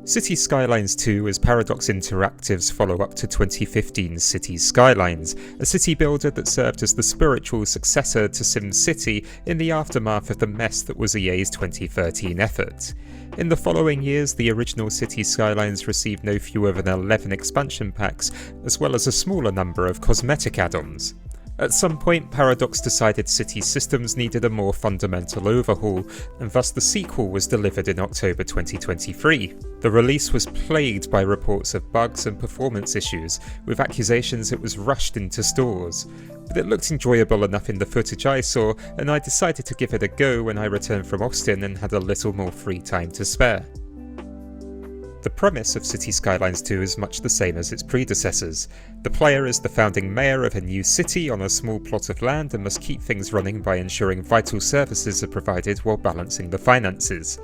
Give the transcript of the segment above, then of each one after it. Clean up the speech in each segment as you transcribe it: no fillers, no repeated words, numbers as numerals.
Cities Skylines II is Paradox Interactive's follow-up to 2015's Cities Skylines, a city builder that served as the spiritual successor to SimCity in the aftermath of the mess that was EA's 2013 effort. In the following years, the original Cities Skylines received no fewer than 11 expansion packs, as well as a smaller number of cosmetic add-ons. At some point, Paradox decided Cities systems needed a more fundamental overhaul, and thus the sequel was delivered in October 2023. The release was plagued by reports of bugs and performance issues, with accusations it was rushed into stores. But it looked enjoyable enough in the footage I saw, and I decided to give it a go when I returned from Austin and had a little more free time to spare. The premise of Cities Skylines II is much the same as its predecessors. The player is the founding mayor of a new city on a small plot of land and must keep things running by ensuring vital services are provided while balancing the finances.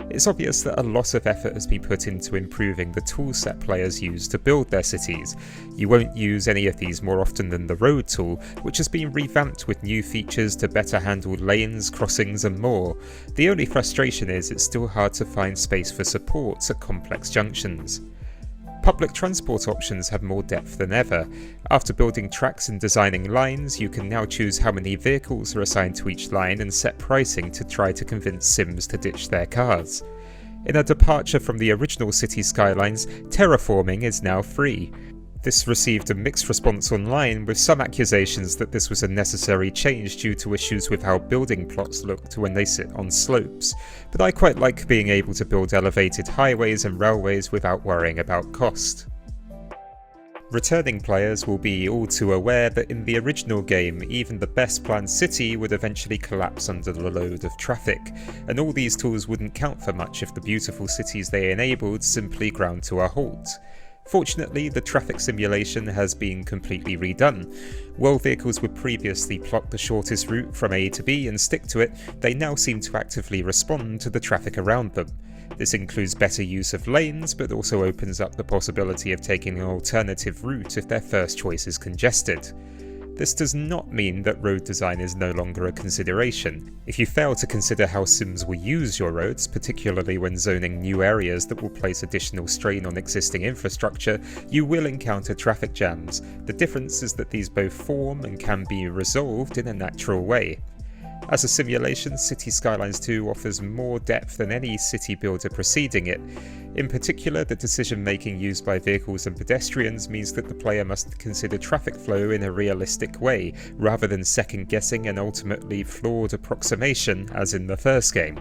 It's obvious that a lot of effort has been put into improving the toolset players use to build their cities. You won't use any of these more often than the road tool, which has been revamped with new features to better handle lanes, crossings and more. The only frustration is it's still hard to find space for supports at complex junctions. Public transport options have more depth than ever. After building tracks and designing lines, you can now choose how many vehicles are assigned to each line and set pricing to try to convince Sims to ditch their cars. In a departure from the original Cities Skylines, terraforming is now free. This received a mixed response online, with some accusations that this was a necessary change due to issues with how building plots looked when they sit on slopes, but I quite like being able to build elevated highways and railways without worrying about cost. Returning players will be all too aware that in the original game, even the best planned city would eventually collapse under the load of traffic, and all these tools wouldn't count for much if the beautiful cities they enabled simply ground to a halt. Fortunately, the traffic simulation has been completely redone. While vehicles would previously plot the shortest route from A to B and stick to it, they now seem to actively respond to the traffic around them. This includes better use of lanes, but also opens up the possibility of taking an alternative route if their first choice is congested. This does not mean that road design is no longer a consideration. If you fail to consider how Sims will use your roads, particularly when zoning new areas that will place additional strain on existing infrastructure, you will encounter traffic jams. The difference is that these both form and can be resolved in a natural way. As a simulation, Cities Skylines II offers more depth than any city builder preceding it. In particular, the decision-making used by vehicles and pedestrians means that the player must consider traffic flow in a realistic way, rather than second-guessing an ultimately flawed approximation as in the first game.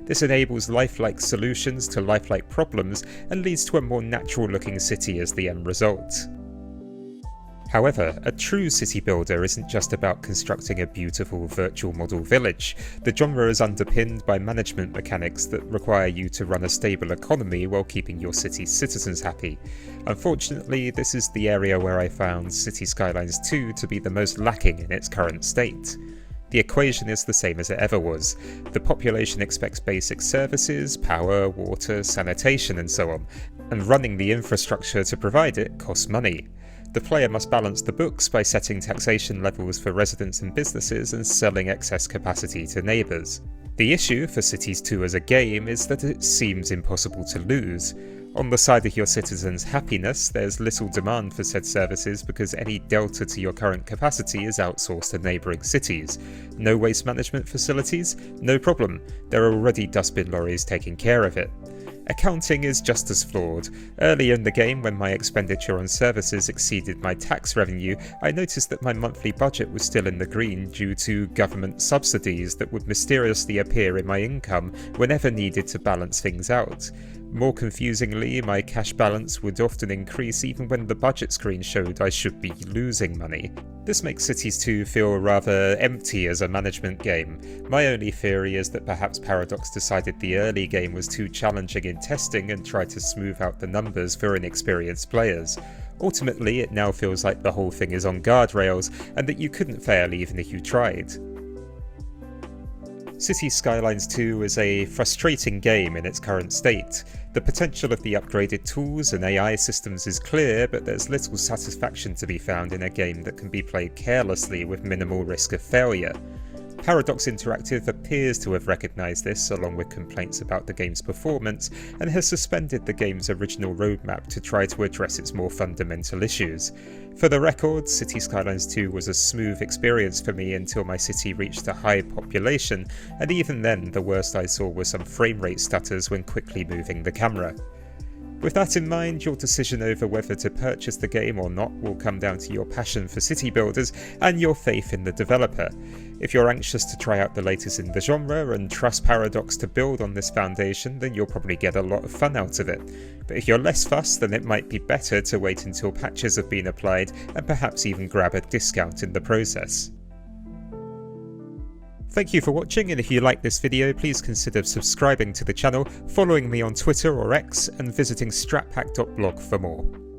This enables lifelike solutions to lifelike problems and leads to a more natural-looking city as the end result. However, a true city builder isn't just about constructing a beautiful virtual model village. The genre is underpinned by management mechanics that require you to run a stable economy while keeping your city's citizens happy. Unfortunately, this is the area where I found Cities Skylines II to be the most lacking in its current state. The equation is the same as it ever was. The population expects basic services, power, water, sanitation and so on, and running the infrastructure to provide it costs money. The player must balance the books by setting taxation levels for residents and businesses and selling excess capacity to neighbours. The issue for Cities 2 as a game is that it seems impossible to lose. On the side of your citizens' happiness, there's little demand for said services because any delta to your current capacity is outsourced to neighbouring cities. No waste management facilities? No problem, there are already dustbin lorries taking care of it. Accounting is just as flawed. Early in the game, when my expenditure on services exceeded my tax revenue, I noticed that my monthly budget was still in the green due to government subsidies that would mysteriously appear in my income whenever needed to balance things out. More confusingly, my cash balance would often increase even when the budget screen showed I should be losing money. This makes Cities 2 feel rather empty as a management game. My only theory is that perhaps Paradox decided the early game was too challenging in testing and tried to smooth out the numbers for inexperienced players. Ultimately, it now feels like the whole thing is on guardrails and that you couldn't fail even if you tried. Cities Skylines 2 is a frustrating game in its current state. The potential of the upgraded tools and AI systems is clear, but there's little satisfaction to be found in a game that can be played carelessly with minimal risk of failure. Paradox Interactive appears to have recognised this, along with complaints about the game's performance, and has suspended the game's original roadmap to try to address its more fundamental issues. For the record, Cities Skylines 2 was a smooth experience for me until my city reached a high population, and even then the worst I saw was some frame rate stutters when quickly moving the camera. With that in mind, your decision over whether to purchase the game or not will come down to your passion for city builders and your faith in the developer. If you're anxious to try out the latest in the genre and trust Paradox to build on this foundation, then you'll probably get a lot of fun out of it. But if you're less fussed, then it might be better to wait until patches have been applied and perhaps even grab a discount in the process. Thank you for watching, and if you like this video, please consider subscribing to the channel, following me on Twitter or X, and visiting stratpack.blog for more.